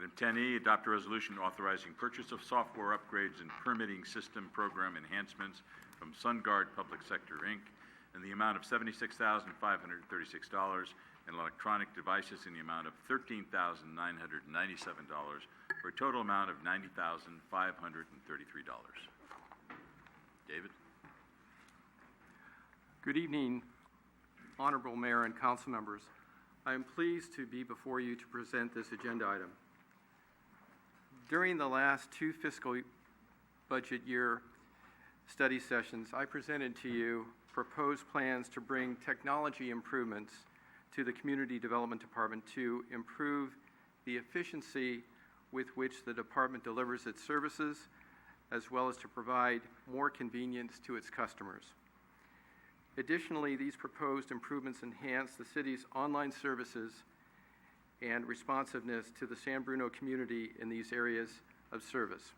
Item 10E, adopt a resolution authorizing purchase of software upgrades and permitting system program enhancements from SunGuard Public Sector, Inc. in the amount of $76,536 and electronic devices in the amount of $13,997 for a total amount of $90,533. David? Good evening, Honorable Mayor and Council members. I am pleased to be before you to present this agenda item. During the last two fiscal budget year study sessions, I presented to you proposed plans to bring technology improvements to the Community Development Department to improve the efficiency with which the department delivers its services, as well as to provide more convenience to its customers. Additionally, these proposed improvements enhance the city's online services and responsiveness to the San Bruno community in these areas of service.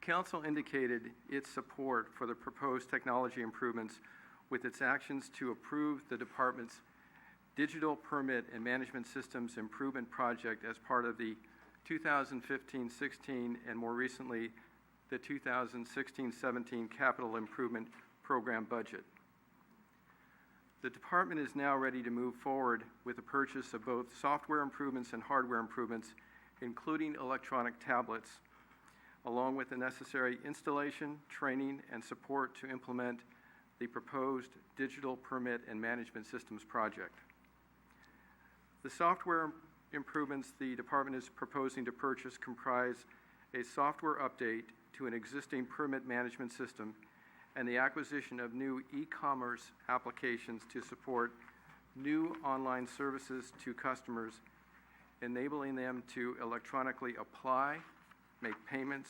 Council indicated its support for the proposed technology improvements with its actions to approve the department's digital permit and management systems improvement project as part of the 2015-16 and more recently the 2016-17 capital improvement program budget. The department is now ready to move forward with the purchase of both software improvements and hardware improvements, including electronic tablets, along with the necessary installation, training, and support to implement the proposed digital permit and management systems project. The software improvements the department is proposing to purchase comprise a software update to an existing permit management system and the acquisition of new e-commerce applications to support new online services to customers, enabling them to electronically apply, make payments,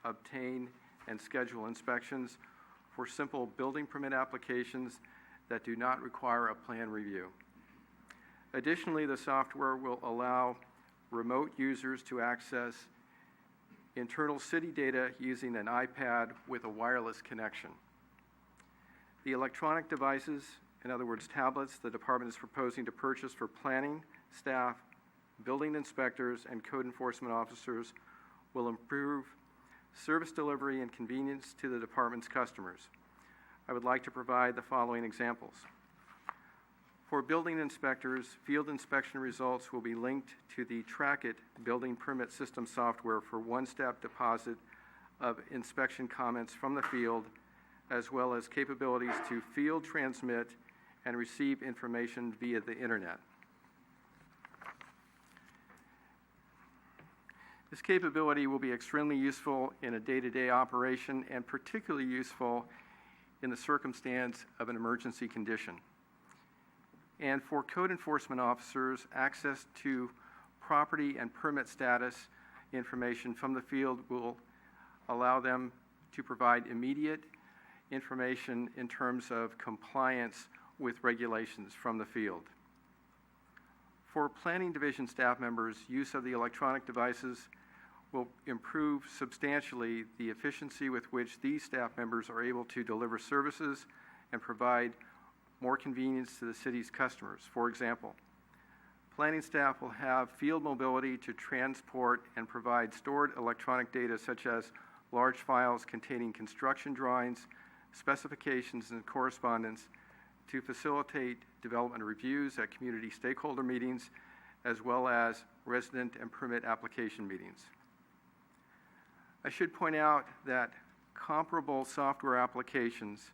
obtain, and schedule inspections for simple building permit applications that do not require a plan review. Additionally, the software will allow remote users to access internal city data using an iPad with a wireless connection. The electronic devices, in other words, tablets, the department is proposing to purchase for planning, staff, building inspectors, and code enforcement officers will improve service delivery and convenience to the department's customers. I would like to provide the following examples. For building inspectors, field inspection results will be linked to the Trackit building permit system software for one-step deposit of inspection comments from the field, as well as capabilities to field transmit and receive information via the internet. This capability will be extremely useful in a day-to-day operation and particularly useful in the circumstance of an emergency condition. And for code enforcement officers, access to property and permit status information from the field will allow them to provide immediate information in terms of compliance with regulations from the field. For planning division staff members, use of the electronic devices will improve substantially the efficiency with which these staff members are able to deliver services and provide more convenience to the city's customers. For example, planning staff will have field mobility to transport and provide stored electronic data such as large files containing construction drawings, specifications, and correspondence to facilitate development reviews at community stakeholder meetings, as well as resident and permit application meetings. I should point out that comparable software applications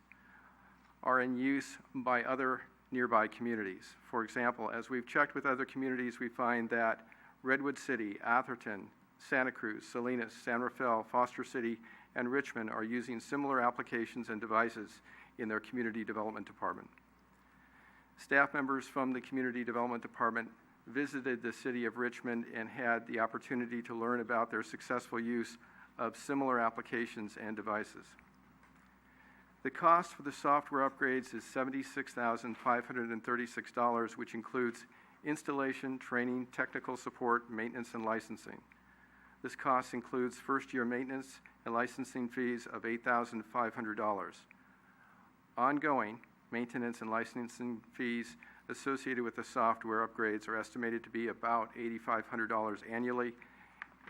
are in use by other nearby communities. For example, as we've checked with other communities, we find that Redwood City, Atherton, Santa Cruz, Salinas, San Rafael, Foster City, and Richmond are using similar applications and devices in their Community Development Department. Staff members from the Community Development Department visited the city of Richmond and had the opportunity to learn about their successful use of similar applications and devices. The cost for the software upgrades is $76,536, which includes installation, training, technical support, maintenance, and licensing. This cost includes first-year maintenance and licensing fees of $8,500. Ongoing maintenance and licensing fees associated with the software upgrades are estimated to be about $8,500 annually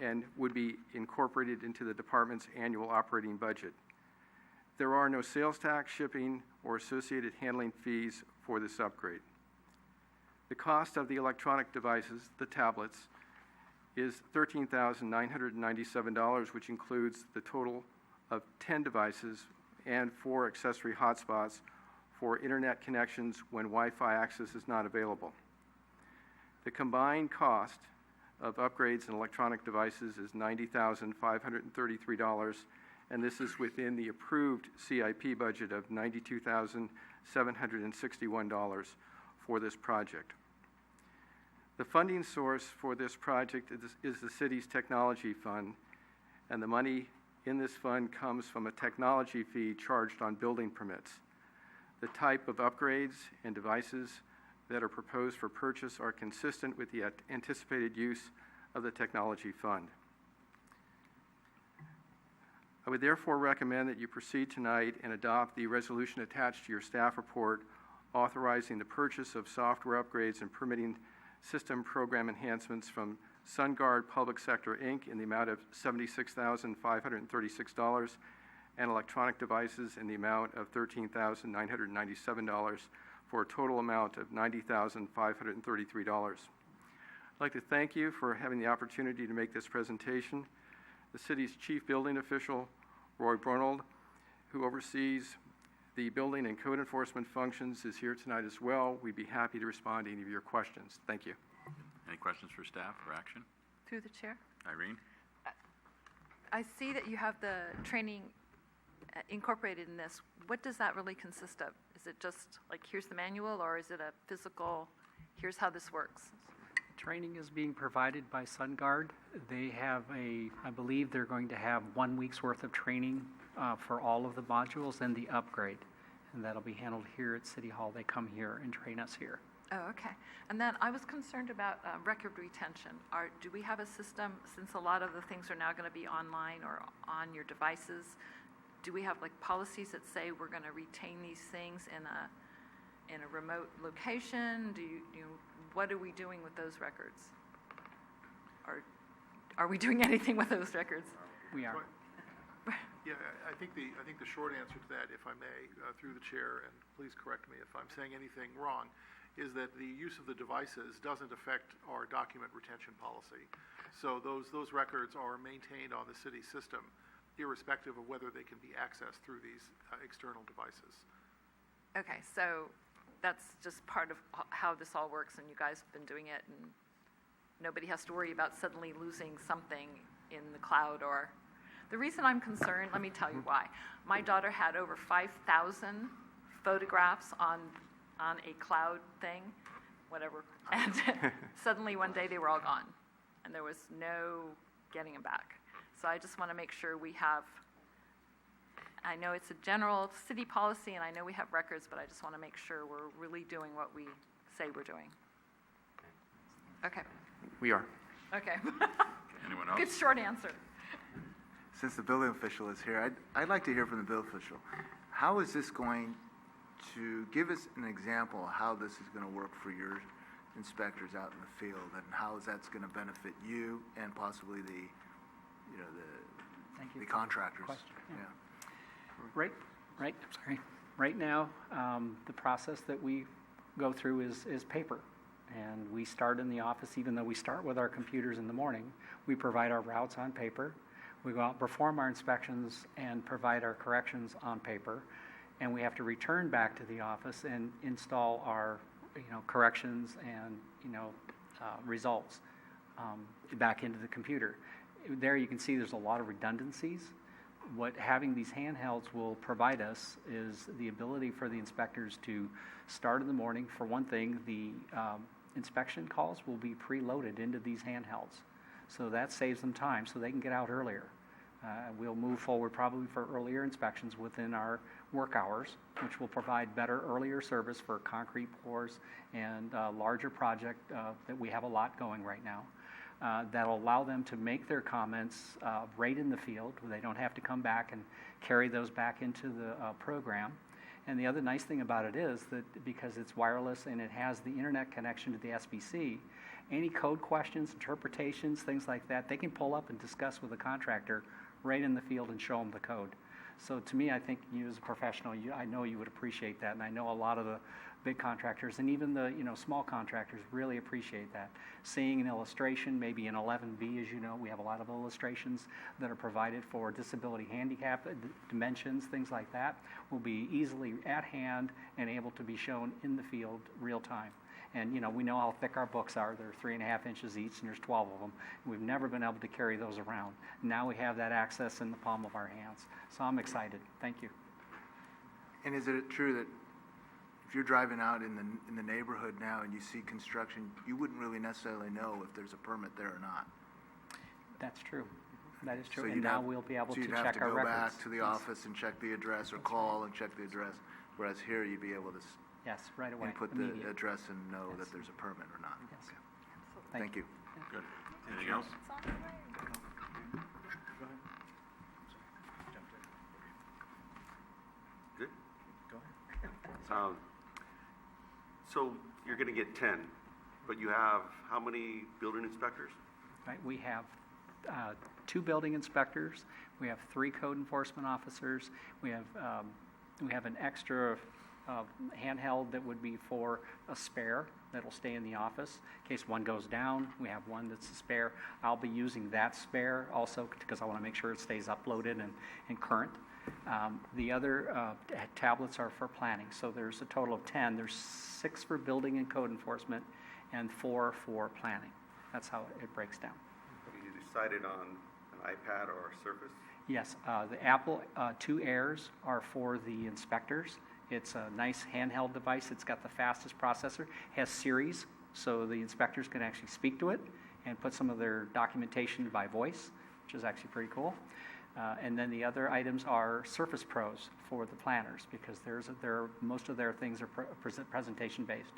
and would be incorporated into the department's annual operating budget. There are no sales tax, shipping, or associated handling fees for this upgrade. The cost of the electronic devices, the tablets, is $13,997, which includes the total of 10 devices and 4 accessory hotspots for internet connections when Wi-Fi access is not available. The combined cost of upgrades and electronic devices is $90,533, and this is within the approved CIP budget of $92,761 for this project. The funding source for this project is the city's technology fund, and the money in this fund comes from a technology fee charged on building permits. The type of upgrades and devices that are proposed for purchase are consistent with the anticipated use of the technology fund. I would therefore recommend that you proceed tonight and adopt the resolution attached to your staff report authorizing the purchase of software upgrades and permitting system program enhancements from SunGard Public Sector, Inc. in the amount of $76,536 and electronic devices in the amount of $13,997 for a total amount of $90,533. I'd like to thank you for having the opportunity to make this presentation. The city's chief building official, Roy Bruno, who oversees the building and code enforcement functions, is here tonight as well. We'd be happy to respond to any of your questions. Thank you. Any questions for staff or action? Through the chair. Irene? I see that you have the training incorporated in this. What does that really consist of? Is it just like, here's the manual, or is it a physical, here's how this works? Training is being provided by SunGard. They have I believe they're going to have 1 week's worth of training for all of the modules and the upgrade. And that'll be handled here at City Hall. They come here and train us here. Oh, okay. And then I was concerned about record retention. Do we have a system, since a lot of the things are now going to be online or on your devices, do we have like policies that say we're going to retain these things in a remote location? What are we doing with those records? Are we doing anything with those records? We are. Yeah, I think the short answer to that, if I may, through the chair, and please correct me if I'm saying anything wrong, is that the use of the devices doesn't affect our document retention policy. So those records are maintained on the city system, irrespective of whether they can be accessed through these external devices. Okay, so that's just part of how this all works, and you guys have been doing it, and nobody has to worry about suddenly losing something in the cloud. Or the reason I'm concerned, let me tell you why. My daughter had over 5,000 photographs on a cloud thing, whatever, and suddenly one day they were all gone, and there was no getting them back. So I just want to make sure we have, I know it's a general city policy, and I know we have records, but I just want to make sure we're really doing what we say we're doing. Okay. We are. Okay. Anyone else? Good short answer. Since the building official is here, I'd like to hear from the building official. How is this going to give us an example of how this is going to work for your inspectors out in the field, and how that's going to benefit you and possibly the Thank you the for contractors? question. Yeah. Right now, the process that we go through is paper. And we start in the office, even though we start with our computers in the morning, we provide our routes on paper. We go out and perform our inspections and provide our corrections on paper. And we have to return back to the office and install our, corrections and, results back into the computer. There you can see there's a lot of redundancies. What having these handhelds will provide us is the ability for the inspectors to start in the morning. For one thing, the inspection calls will be preloaded into these handhelds. So that saves them time so they can get out earlier. We'll move forward probably for earlier inspections within our work hours, which will provide better earlier service for concrete pours and larger project that we have a lot going right now. That'll allow them to make their comments right in the field. They don't have to come back and carry those back into the program. And the other nice thing about it is that because it's wireless and it has the internet connection to the SBC, any code questions, interpretations, things like that, they can pull up and discuss with the contractor right in the field and show them the code. So to me, I think you as a professional, I know you would appreciate that, and I know a lot of the big contractors and even the small contractors really appreciate that. Seeing an illustration, maybe in 11B, as you know, we have a lot of illustrations that are provided for disability handicap dimensions, things like that, will be easily at hand and able to be shown in the field real time. And we know how thick our books are. They're 3.5 inches each, and there's 12 of them. We've never been able to carry those around. Now we have that access in the palm of our hands. So I'm excited. Thank you. And is it true that if you're driving out in the neighborhood now and you see construction, you wouldn't really necessarily know if there's a permit there or not? That's true. That is true. So and you'd now have- we'll be able so to you'd have check to our go records. back to the Yes. office and check the address, or call and check the address, whereas here you'd be able to Yes, right away. input Immediate. the address and know Yes. that there's a permit or not. Yes. Okay. Thank you. Good. Anything else? Good? So you're going to get 10, but you have how many building inspectors? Right, we have 2 building inspectors, we have 3 code enforcement officers, we have an extra handheld that would be for a spare that'll stay in the office. In case one goes down, we have one that's a spare. I'll be using that spare also because I want to make sure it stays uploaded and current. The other tablets are for planning, so there's a total of 10. There's 6 for building and code enforcement and 4 for planning. That's how it breaks down. You decided on an iPad or a Surface? Yes, the Apple 2 Airs are for the inspectors. It's a nice handheld device. It's got the fastest processor, has Series, so the inspectors can actually speak to it and put some of their documentation by voice, which is actually pretty cool. And then the other items are Surface Pros for the planners because most of their things are presentation based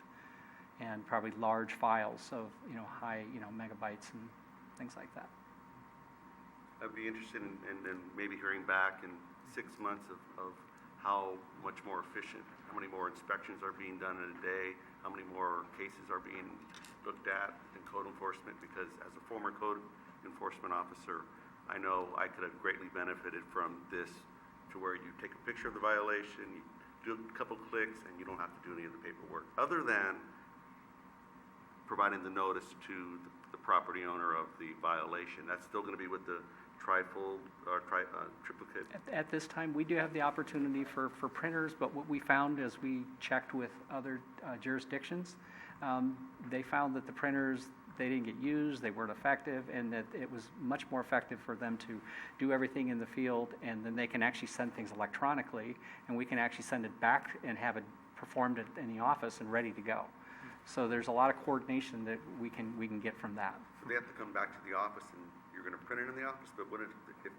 and probably large files of high megabytes and things like that. I'd be interested in maybe hearing back in 6 months of how much more efficient, how many more inspections are being done in a day, how many more cases are being looked at in code enforcement, because as a former code enforcement officer, I know I could have greatly benefited from this, to where you take a picture of the violation, you do a couple clicks, and you don't have to do any of the paperwork, other than providing the notice to the property owner of the violation. That's still going to be with the trifold or triplicate. At this time, we do have the opportunity for printers, but what we found as we checked with other jurisdictions, they found that the printers, they didn't get used, they weren't effective, and that it was much more effective for them to do everything in the field, and then they can actually send things electronically, and we can actually send it back and have it performed in the office and ready to go. So there's a lot of coordination that we can get from that. So they have to come back to the office, and you're going to print it in the office, but what if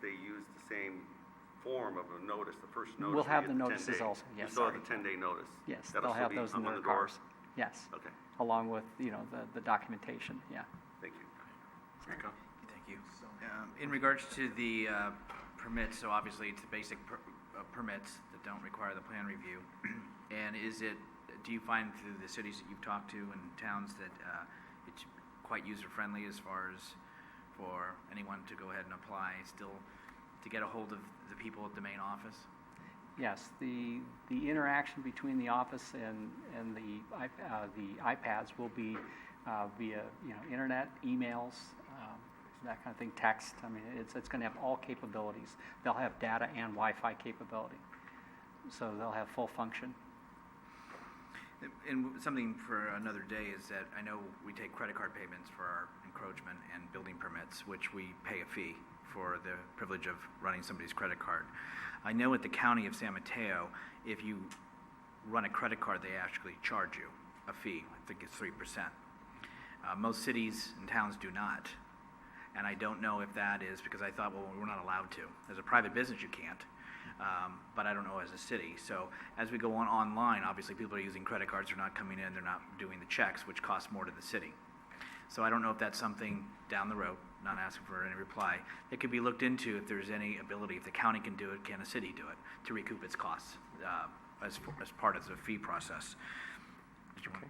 they use the same form of a notice, the first notice? We'll where have you the get notices 10-day. also, yes, You still have sorry. the 10-day notice? Yes, That'll they'll still have be those in hung on their the door? cars. Yes, Okay, along with, the documentation, yeah. thank you. Rico? Thank you. In regards to the permits, so obviously it's the basic permits that don't require the plan review. And do you find through the cities that you've talked to and towns that it's quite user-friendly as far as for anyone to go ahead and apply still to get a hold of the people at the main office? Yes, the interaction between the office and the iPads will be via internet, emails, that kind of thing, text. I mean, it's going to have all capabilities. They'll have data and Wi-Fi capability, so they'll have full function. And something for another day is that I know we take credit card payments for our encroachment and building permits, which we pay a fee for the privilege of running somebody's credit card. I know at the County of San Mateo, if you run a credit card, they actually charge you a fee. I think it's 3%. Most cities and towns do not. And I don't know if that is because I thought, well, we're not allowed to. As a private business, you can't. But I don't know as a city. So as we go on online, obviously people are using credit cards, they're not coming in, they're not doing the checks, which costs more to the city. So I don't know if that's something down the road, not asking for any reply, that could be looked into if there's any ability, if the county can do it, can a city do it, to recoup its costs as part of the fee process. Did you want?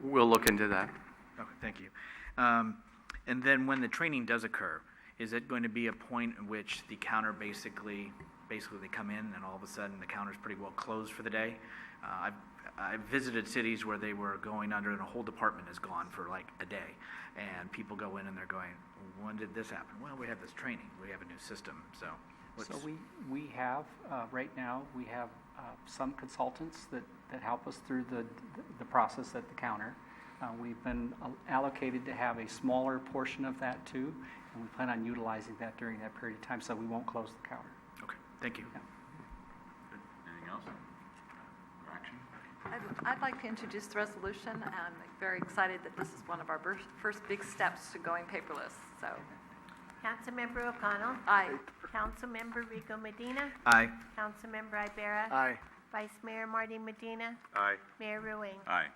We'll look into that. Okay, thank you. And then when the training does occur, is it going to be a point in which the counter basically they come in and all of a sudden the counter's pretty well closed for the day? I've visited cities where they were going under and a whole department is gone for like a day. And people go in and they're going, when did this happen? Well, we have this training. We have a new system. So We have, right now, we have some consultants that help us through the process at the counter. We've been allocated to have a smaller portion of that too, and we plan on utilizing that during that period of time, so we won't close the counter. okay, thank you. Yeah. Good. Anything else? For action? I'd like to introduce the resolution. I'm very excited that this is one of our first big steps to going paperless, so. Councilmember O'Connell. Aye. Councilmember Rico Medina. Aye. Councilmember Ibera. Aye. Vice Mayor Marty Medina. Aye. Mayor Ruane. Aye.